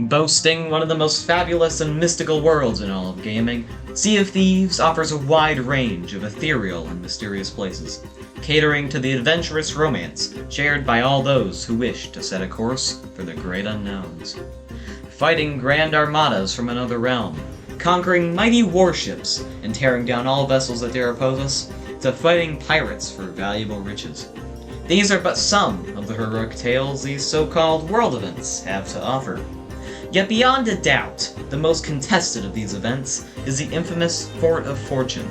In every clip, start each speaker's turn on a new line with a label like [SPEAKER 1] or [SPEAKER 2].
[SPEAKER 1] Boasting one of the most fabulous and mystical worlds in all of gaming, Sea of Thieves offers a wide range of ethereal and mysterious places, catering to the adventurous romance shared by all those who wish to set a course for the great unknowns. Fighting grand armadas from another realm, conquering mighty warships and tearing down all vessels that dare oppose us, to fighting pirates for valuable riches. These are but some of the heroic tales these so-called world events have to offer. Yet beyond a doubt, the most contested of these events is the infamous Fort of Fortune.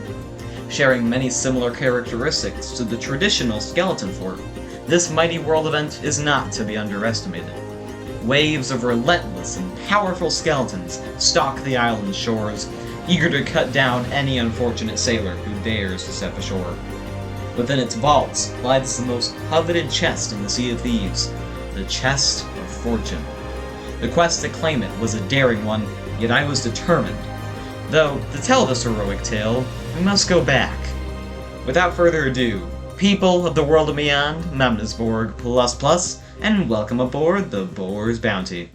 [SPEAKER 1] Sharing many similar characteristics to the traditional skeleton fort, this mighty world event is not to be underestimated. Waves of relentless and powerful skeletons stalk the island's shores, eager to cut down any unfortunate sailor who dares to step ashore. Within its vaults lies the most coveted chest in the Sea of Thieves, the Chest of Fortune. The quest to claim it was a daring one, yet I was determined. Though, to tell this heroic tale, we must go back. Without further ado, people of the world of beyond, Mamnesborg++, and welcome aboard the Boar's Bounty.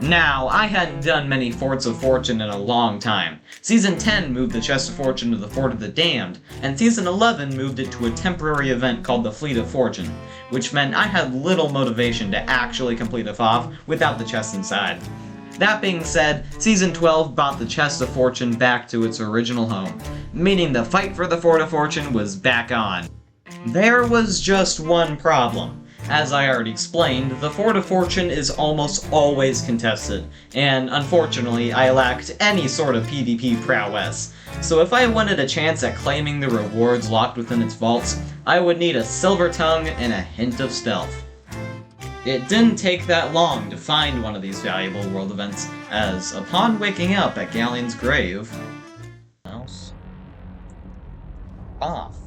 [SPEAKER 1] Now, I hadn't done many Forts of Fortune in a long time. Season 10 moved the Chest of Fortune to the Fort of the Damned, and Season 11 moved it to a temporary event called the Fleet of Fortune, which meant I had little motivation to actually complete a FOF without the chest inside. That being said, Season 12 brought the Chest of Fortune back to its original home, meaning the fight for the Fort of Fortune was back on. There was just one problem. As I already explained, the Fort of Fortune is almost always contested, and unfortunately I lacked any sort of PvP prowess. So if I wanted a chance at claiming the rewards locked within its vaults, I would need a silver tongue and a hint of stealth. It didn't take that long to find one of these valuable world events, as upon waking up at Galleon's grave... off.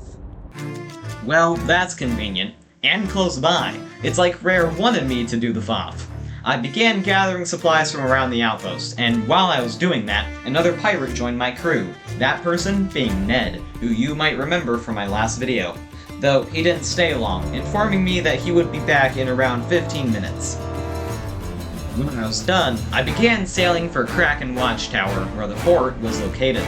[SPEAKER 1] Well, that's convenient. And close by. It's like Rare wanted me to do the FOF. I began gathering supplies from around the outpost, and while I was doing that, another pirate joined my crew, that person being Ned, who you might remember from my last video. Though he didn't stay long, informing me that he would be back in around 15 minutes. When I was done, I began sailing for Kraken Watchtower, where the fort was located.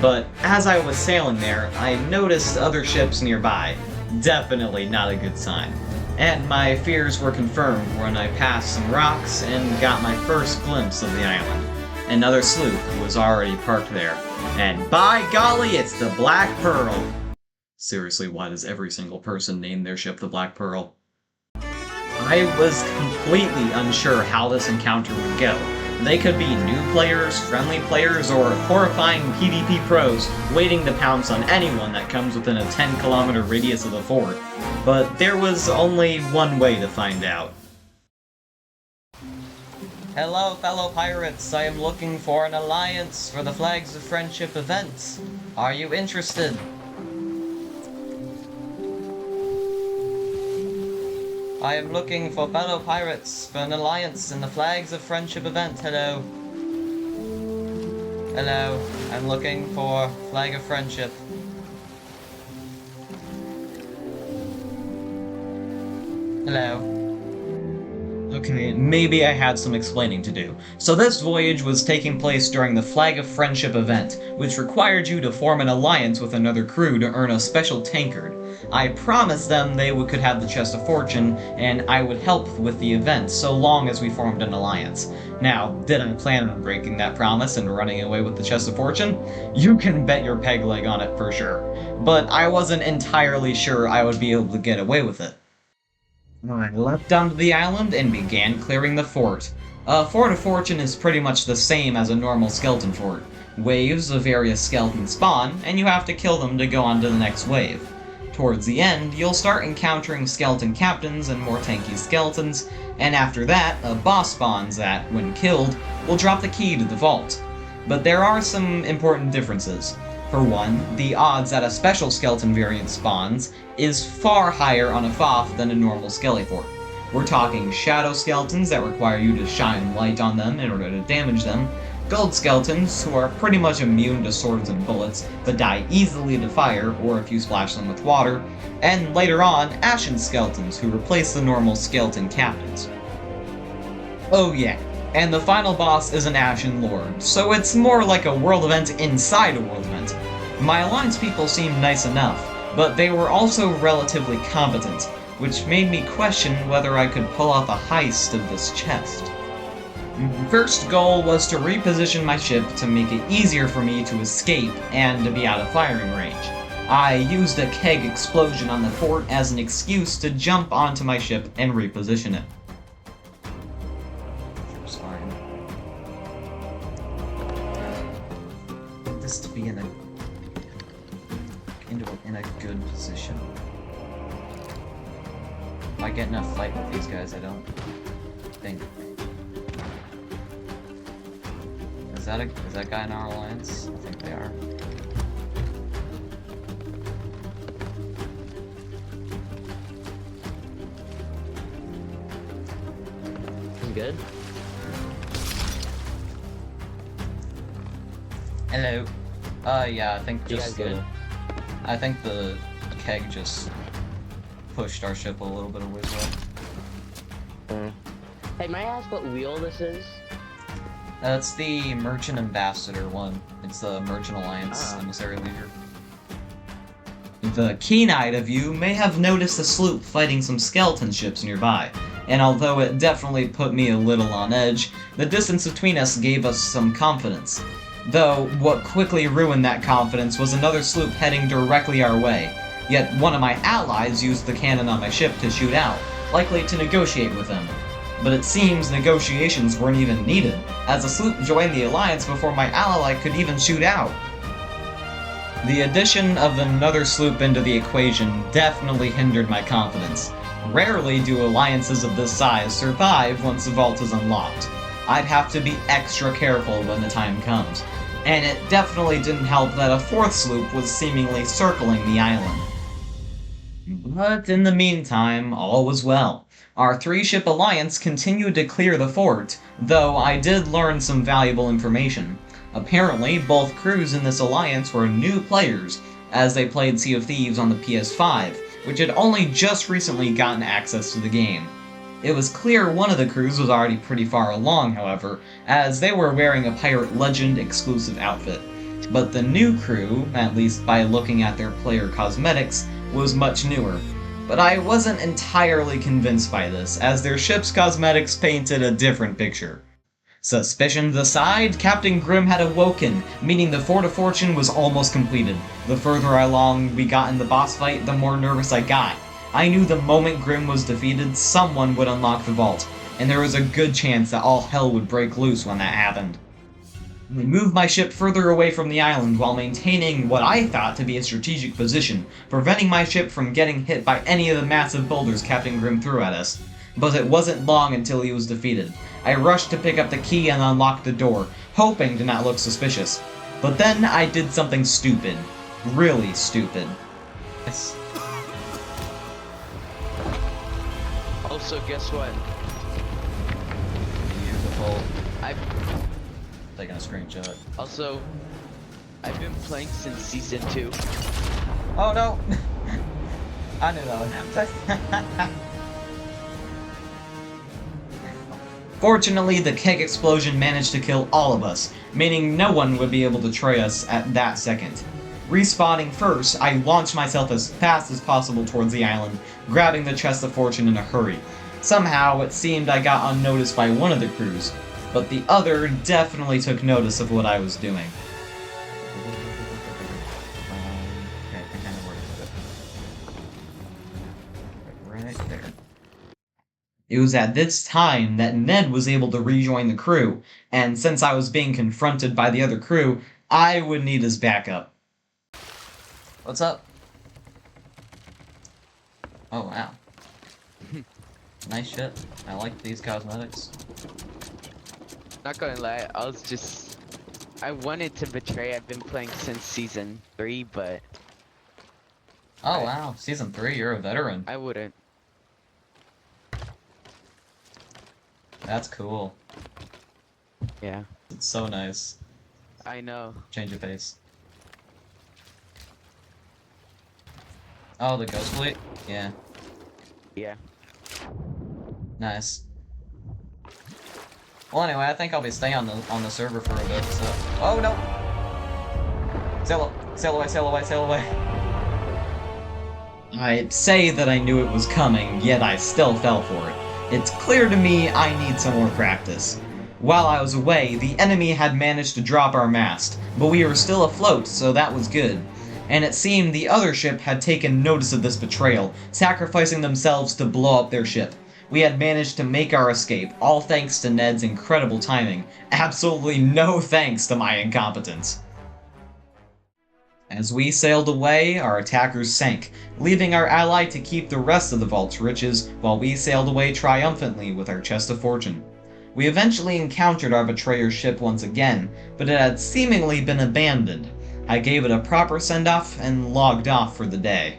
[SPEAKER 1] But as I was sailing there, I noticed other ships nearby. Definitely not a good sign. And my fears were confirmed when I passed some rocks and got my first glimpse of the island. Another sloop was already parked there. And by golly, it's the Black Pearl! Seriously, why does every single person name their ship the Black Pearl? I was completely unsure how this encounter would go. They could be new players, friendly players, or horrifying PvP pros waiting to pounce on anyone that comes within a 10-kilometer radius of the fort. But there was only one way to find out. Hello, fellow pirates. I am looking for an alliance for the Flags of Friendship events. Are you interested? I am looking for fellow pirates for an alliance in the Flags of Friendship event. Hello. Hello. I'm looking for Flag of Friendship. Hello. Okay, maybe I had some explaining to do. So this voyage was taking place during the Flag of Friendship event, which required you to form an alliance with another crew to earn a special tankard. I promised them they could have the Chest of Fortune, and I would help with the event so long as we formed an alliance. Now, did I plan on breaking that promise and running away with the Chest of Fortune? You can bet your peg leg on it for sure. But I wasn't entirely sure I would be able to get away with it. I leapt onto the island and began clearing the fort. A Fort of Fortune is pretty much the same as a normal skeleton fort. Waves of various skeletons spawn, and you have to kill them to go on to the next wave. Towards the end, you'll start encountering skeleton captains and more tanky skeletons, and after that, a boss spawns that, when killed, will drop the key to the vault. but there are some important differences. For one, the odds that a special skeleton variant spawns is far higher on a FOF than a normal Skellyfort. We're talking shadow skeletons that require you to shine light on them in order to damage them, gold skeletons who are pretty much immune to swords and bullets, but die easily to fire or if you splash them with water, and later on, ashen skeletons who replace the normal skeleton captains. Oh yeah, and the final boss is an Ashen Lord, so it's more like a world event inside a world event. My Alliance people seemed nice enough, but they were also relatively competent, which made me question whether I could pull off a heist of this chest. First goal was to reposition my ship to make it easier for me to escape and to be out of firing range. I used a keg explosion on the fort as an excuse to jump onto my ship and reposition it. This to be in a good position. If I get in a fight with these guys, I don't think. Is that guy in our alliance? I think they are.
[SPEAKER 2] I'm good.
[SPEAKER 1] Hello. Yeah, I think just
[SPEAKER 2] good.
[SPEAKER 1] I think the keg just pushed our ship a little bit away.
[SPEAKER 2] Hey, may I ask what wheel this is?
[SPEAKER 1] That's the Merchant Ambassador one. It's the Merchant Alliance Emissary Leader. The keen-eyed of you may have noticed a sloop fighting some skeleton ships nearby, and although it definitely put me a little on edge, the distance between us gave us some confidence. Though, what quickly ruined that confidence was another sloop heading directly our way, yet one of my allies used the cannon on my ship to shoot out, likely to negotiate with them. But it seems negotiations weren't even needed, as the sloop joined the alliance before my ally could even shoot out. The addition of another sloop into the equation definitely hindered my confidence. Rarely do alliances of this size survive once the vault is unlocked. I'd have to be extra careful when the time comes. And it definitely didn't help that a fourth sloop was seemingly circling the island. But in the meantime, all was well. Our three-ship alliance continued to clear the fort, though I did learn some valuable information. Apparently, both crews in this alliance were new players, as they played Sea of Thieves on the PS5, which had only just recently gotten access to the game. It was clear one of the crews was already pretty far along, however, as they were wearing a Pirate Legend exclusive outfit. But the new crew, at least by looking at their player cosmetics, was much newer. But I wasn't entirely convinced by this, as their ship's cosmetics painted a different picture. Suspicions aside, Captain Grimm had awoken, meaning the Fort of Fortune was almost completed. The further along we got in the boss fight, the more nervous I got. I knew the moment Grimm was defeated, someone would unlock the vault, and there was a good chance that all hell would break loose when that happened. I moved my ship further away from the island while maintaining what I thought to be a strategic position, preventing my ship from getting hit by any of the massive boulders Captain Grimm threw at us. But it wasn't long until he was defeated. I rushed to pick up the key and unlock the door, hoping to not look suspicious. But then I did something stupid. Really stupid. Yes.
[SPEAKER 3] Also, guess what?
[SPEAKER 1] Beautiful.
[SPEAKER 3] I've
[SPEAKER 1] Taking a screenshot.
[SPEAKER 3] also I've been playing since season 2.
[SPEAKER 1] Oh no! I knew that would happen. Fortunately, the keg explosion managed to kill all of us, meaning no one would be able to try us at that second. Respawning first, I launched myself as fast as possible towards the island, grabbing the chest of fortune in a hurry. Somehow, it seemed I got unnoticed by one of the crews, but the other definitely took notice of what I was doing. Right there. It was at this time that Ned was able to rejoin the crew, and since I was being confronted by the other crew, I would need his backup. What's up? Oh, wow. Nice shit. I like these cosmetics.
[SPEAKER 3] Not gonna lie, I was just I wanted to betray. I've been playing since season 3, but
[SPEAKER 1] Oh wow, season 3, you're a veteran.
[SPEAKER 3] I wouldn't.
[SPEAKER 1] That's cool.
[SPEAKER 3] Yeah,
[SPEAKER 1] It's so nice.
[SPEAKER 3] I know.
[SPEAKER 1] Change of pace. Oh, the ghost fleet? Yeah.
[SPEAKER 3] Yeah.
[SPEAKER 1] Nice. Well, anyway, I think I'll be staying on the server for a bit. So, oh no! Sail away! Sail away! Sail away! I'd say that I knew it was coming, yet I still fell for it. It's clear to me I need some more practice. While I was away, the enemy had managed to drop our mast, but we were still afloat, so that was good. And it seemed the other ship had taken notice of this betrayal, sacrificing themselves to blow up their ship. We had managed to make our escape, all thanks to Ned's incredible timing. Absolutely no thanks to my incompetence. As we sailed away, our attackers sank, leaving our ally to keep the rest of the vault's riches, while we sailed away triumphantly with our chest of fortune. We eventually encountered our betrayer's ship once again, but it had seemingly been abandoned. I gave it a proper send-off and logged off for the day.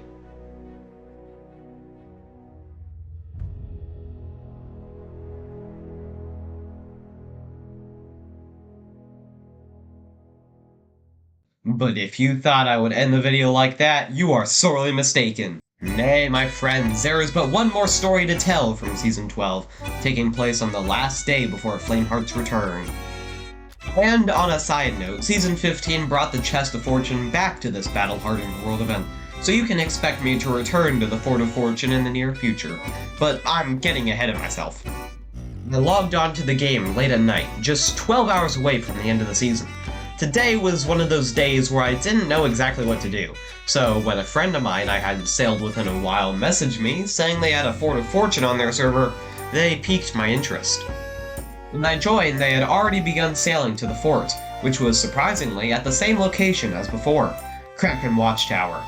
[SPEAKER 1] But if you thought I would end the video like that, you are sorely mistaken. Nay, my friends, there is but one more story to tell from Season 12, taking place on the last day before Flameheart's return. And on a side note, Season 15 brought the Chest of Fortune back to this battle-hardened world event, so you can expect me to return to the Fort of Fortune in the near future, but I'm getting ahead of myself. I logged on to the game late at night, just 12 hours away from the end of the season. Today was one of those days where I didn't know exactly what to do, so when a friend of mine I hadn't sailed with in a while messaged me saying they had a Fort of Fortune on their server, they piqued my interest. When I joined, they had already begun sailing to the fort, which was surprisingly at the same location as before, Kraken Watchtower.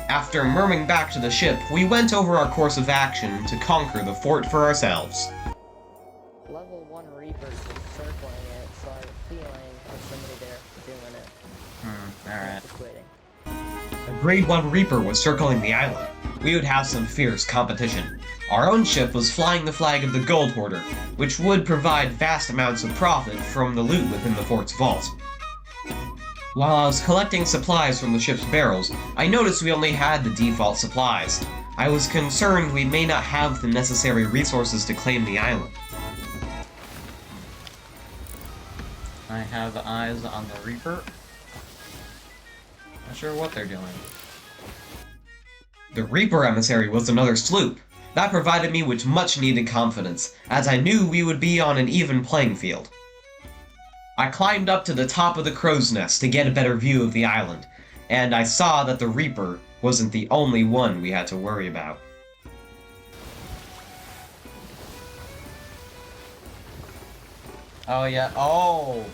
[SPEAKER 1] After murmuring back to the ship, we went over our course of action to conquer the fort for ourselves.
[SPEAKER 2] Level 1 Reapers is circling it, so I have a feeling there's somebody there doing it.
[SPEAKER 1] Alright.
[SPEAKER 2] Just waiting.
[SPEAKER 1] A Grade 1 Reaper was circling the island. We would have some fierce competition. Our own ship was flying the flag of the Gold Hoarder, which would provide vast amounts of profit from the loot within the fort's vault. While I was collecting supplies from the ship's barrels, I noticed we only had the default supplies. I was concerned we may not have the necessary resources to claim the island. I have eyes on the Reaper. Not sure what they're doing. The Reaper emissary was another sloop. That provided me with much needed confidence, as I knew we would be on an even playing field. I climbed up to the top of the crow's nest to get a better view of the island, and I saw that the Reaper wasn't the only one we had to worry about. Oh yeah, oh!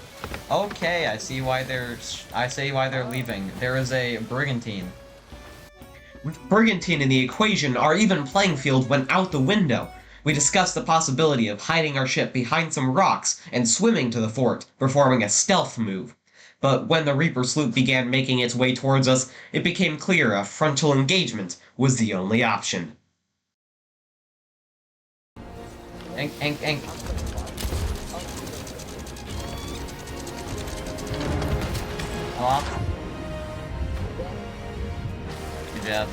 [SPEAKER 1] Okay, I see why they're leaving. There is a brigantine. With brigantine in the equation, our even playing field went out the window. We discussed the possibility of hiding our ship behind some rocks and swimming to the fort, performing a stealth move. But when the Reaper sloop began making its way towards us, it became clear a frontal engagement was the only option. Ink. Hello? Good job.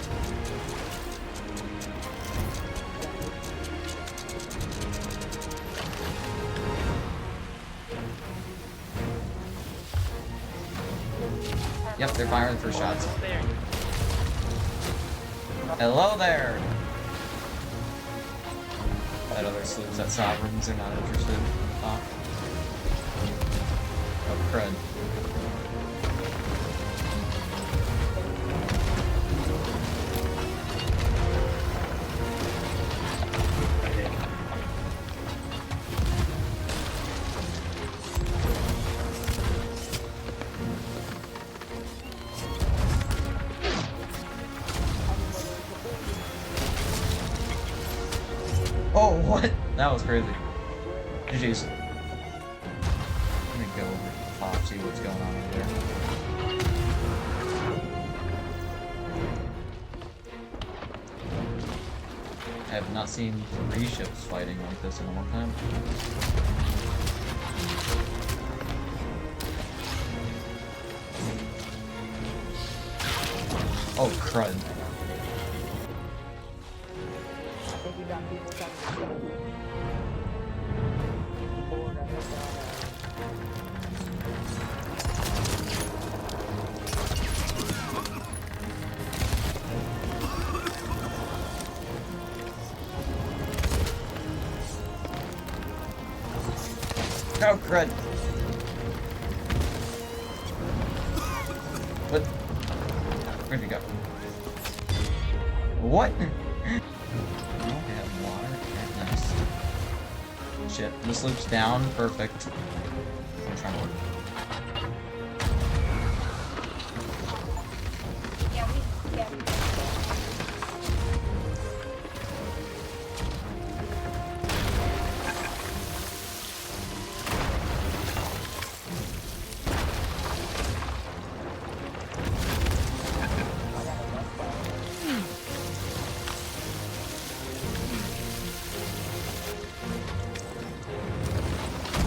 [SPEAKER 1] Yep, they're firing the first shots. Hello there! That other sloops at Sovereigns are not interested. Oh, crud. Oh, what? That was crazy. GG's. I'm gonna go over to the Fox. see what's going on over there. I have not seen 3 ships fighting like this in a long time. Oh, crud.
[SPEAKER 2] I think we got people coming board. I hope
[SPEAKER 1] Oh, crud. What? Where'd he go? What? Oh, they have water. Okay, nice. Shit, this loop's down. Perfect. I'm trying to work.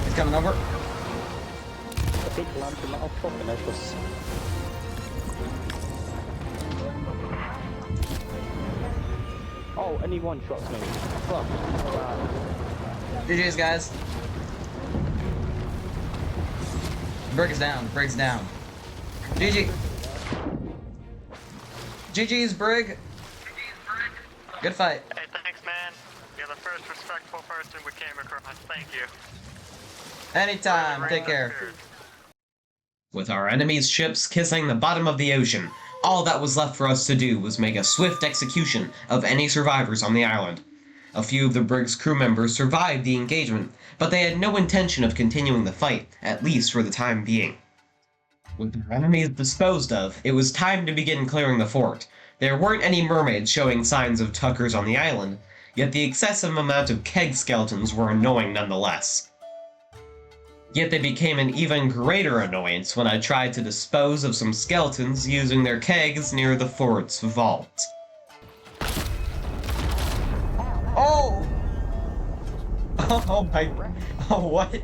[SPEAKER 1] He's coming over.
[SPEAKER 2] a big lump in my fucking necklace. Oh, and he one-shots me. Fuck.
[SPEAKER 1] GG's, guys. Brig is down. Brig's down. GG. GG's, Brig. Good fight.
[SPEAKER 4] Hey, thanks, man. You're the first respectful person we came across. Thank you.
[SPEAKER 1] Anytime. Take care. With our enemies' ships kissing the bottom of the ocean, all that was left for us to do was make a swift execution of any survivors on the island. A few of the brig's crew members survived the engagement, but they had no intention of continuing the fight, at least for the time being. With their enemies disposed of, it was time to begin clearing the fort. There weren't any mermaids showing signs of tuckers on the island, yet the excessive amount of keg skeletons were annoying nonetheless. Yet they became an even greater annoyance when I tried to dispose of some skeletons using their kegs near the fort's vault. Oh! Oh my... Oh, what?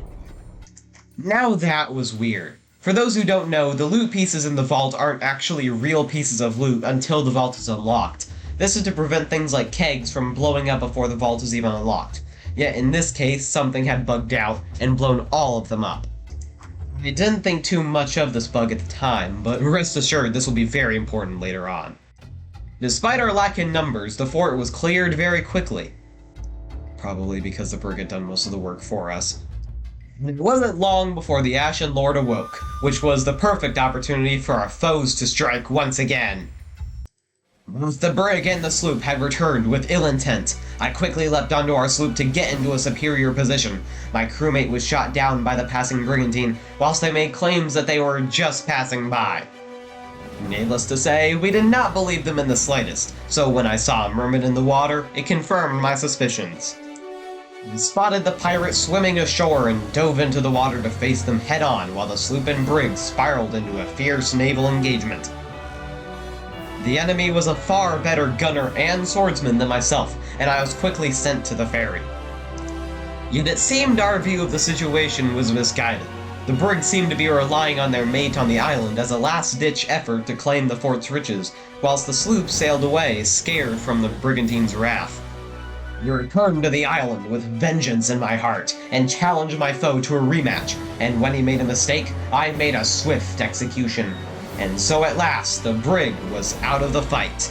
[SPEAKER 1] Now that was weird. For those who don't know, the loot pieces in the vault aren't actually real pieces of loot until the vault is unlocked. This is to prevent things like kegs from blowing up before the vault is even unlocked. Yet in this case, something had bugged out and blown all of them up. I didn't think too much of this bug at the time, but rest assured this will be very important later on. Despite our lack in numbers, the fort was cleared very quickly. Probably because the brig had done most of the work for us. It wasn't long before the Ashen Lord awoke, which was the perfect opportunity for our foes to strike once again. Both the brig and the sloop had returned with ill intent. I quickly leapt onto our sloop to get into a superior position. My crewmate was shot down by the passing brigantine, whilst they made claims that they were just passing by. Needless to say, we did not believe them in the slightest, so when I saw a mermaid in the water, it confirmed my suspicions. We spotted the pirates swimming ashore and dove into the water to face them head-on while the sloop and brig spiraled into a fierce naval engagement. The enemy was a far better gunner and swordsman than myself, and I was quickly sent to the ferry. Yet it seemed our view of the situation was misguided. The brig seemed to be relying on their mate on the island as a last-ditch effort to claim the fort's riches, whilst the sloop sailed away, scared from the brigantine's wrath. I returned to the island with vengeance in my heart, and challenged my foe to a rematch, and when he made a mistake, I made a swift execution. And so at last, the brig was out of the fight.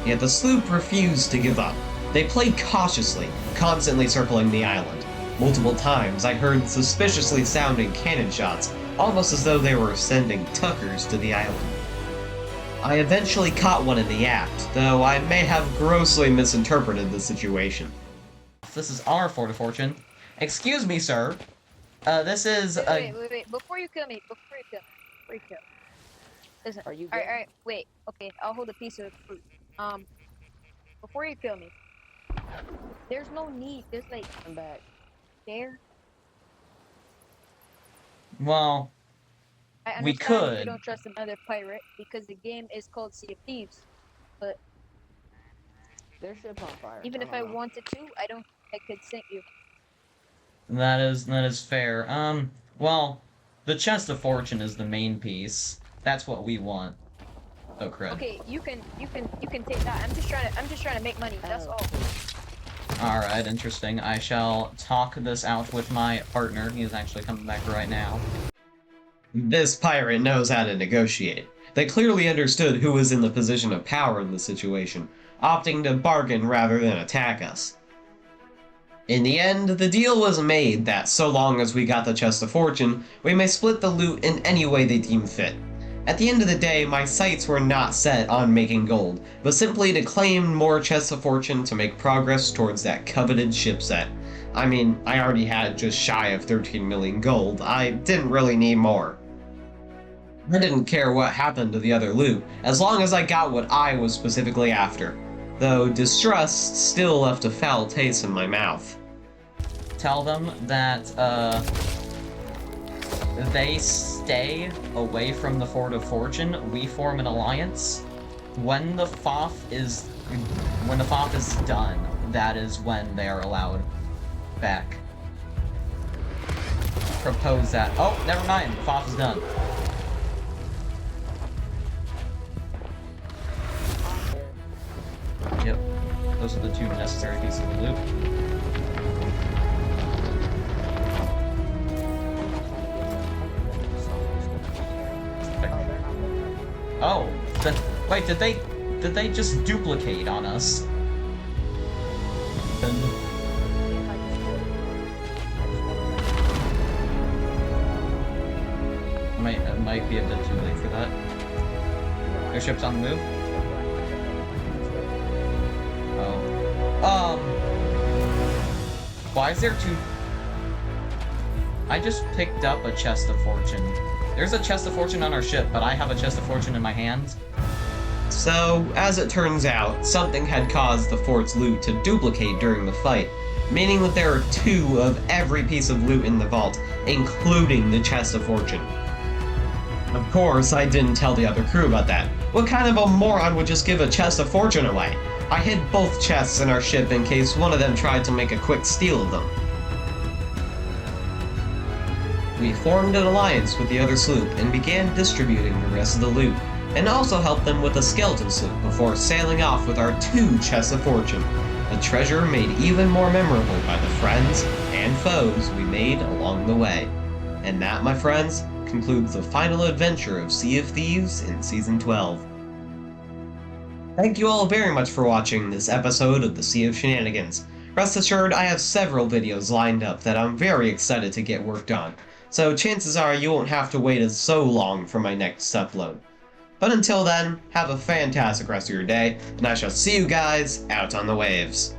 [SPEAKER 1] Yet the sloop refused to give up. They played cautiously, constantly circling the island. Multiple times I heard suspiciously sounding cannon shots, almost as though they were sending tuckers to the island. I eventually caught one in the act, though I may have grossly misinterpreted the situation. This is our Fort of Fortune. Excuse me, sir. This is a...
[SPEAKER 5] Wait. Before you kill me. Listen.
[SPEAKER 2] Are you
[SPEAKER 5] Alright, wait. Okay, I'll hold a piece of fruit. Before you kill me, there's no need. There's like...
[SPEAKER 2] I'm back.
[SPEAKER 5] There.
[SPEAKER 1] Well,
[SPEAKER 5] I
[SPEAKER 1] we
[SPEAKER 5] understand
[SPEAKER 1] could.
[SPEAKER 5] you don't trust another pirate because the game is called Sea of Thieves. But
[SPEAKER 2] Their ship's on fire.
[SPEAKER 5] even if I wanted to, I don't think I could sink you.
[SPEAKER 1] That is fair. Well, the chest of fortune is the main piece. That's what we want. Oh crud.
[SPEAKER 5] Okay, you can take that. I'm just trying to make money. That's all.
[SPEAKER 1] Alright, interesting. I shall talk this out with my partner. He is actually coming back right now. This pirate knows how to negotiate. They clearly understood who was in the position of power in the situation, opting to bargain rather than attack us. In the end, the deal was made that so long as we got the chest of fortune, we may split the loot in any way they deem fit. At the end of the day, my sights were not set on making gold, but simply to claim more chests of fortune to make progress towards that coveted ship set. I mean, I already had just shy of 13 million gold, I didn't really need more. I didn't care what happened to the other loot, as long as I got what I was specifically after. Though distrust still left a foul taste in my mouth. Tell them that, they stay away from the Fort of Fortune, we form an alliance. When the FOF is done, that is when they are allowed back. Propose that. Oh, never mind, the FOF is done. Yep, those are the two necessary pieces of loot. Oh, wait, did they just duplicate on us? It might be a bit too late for that. Their ship's on the move? Oh. Why is there two... I just picked up a chest of fortune. There's a chest of fortune on our ship, but I have a chest of fortune in my hands. So, as it turns out, something had caused the fort's loot to duplicate during the fight, meaning that there are two of every piece of loot in the vault, including the chest of fortune. Of course, I didn't tell the other crew about that. What kind of a moron would just give a chest of fortune away? I hid both chests in our ship in case one of them tried to make a quick steal of them. We formed an alliance with the other sloop and began distributing the rest of the loot, and also helped them with the skeleton sloop before sailing off with our two chests of fortune, a treasure made even more memorable by the friends and foes we made along the way. And that, my friends, concludes the final adventure of Sea of Thieves in Season 12. Thank you all very much for watching this episode of the Sea of Shenanigans. Rest assured, I have several videos lined up that I'm very excited to get worked on, so chances are you won't have to wait so long for my next upload. But until then, have a fantastic rest of your day, and I shall see you guys out on the waves.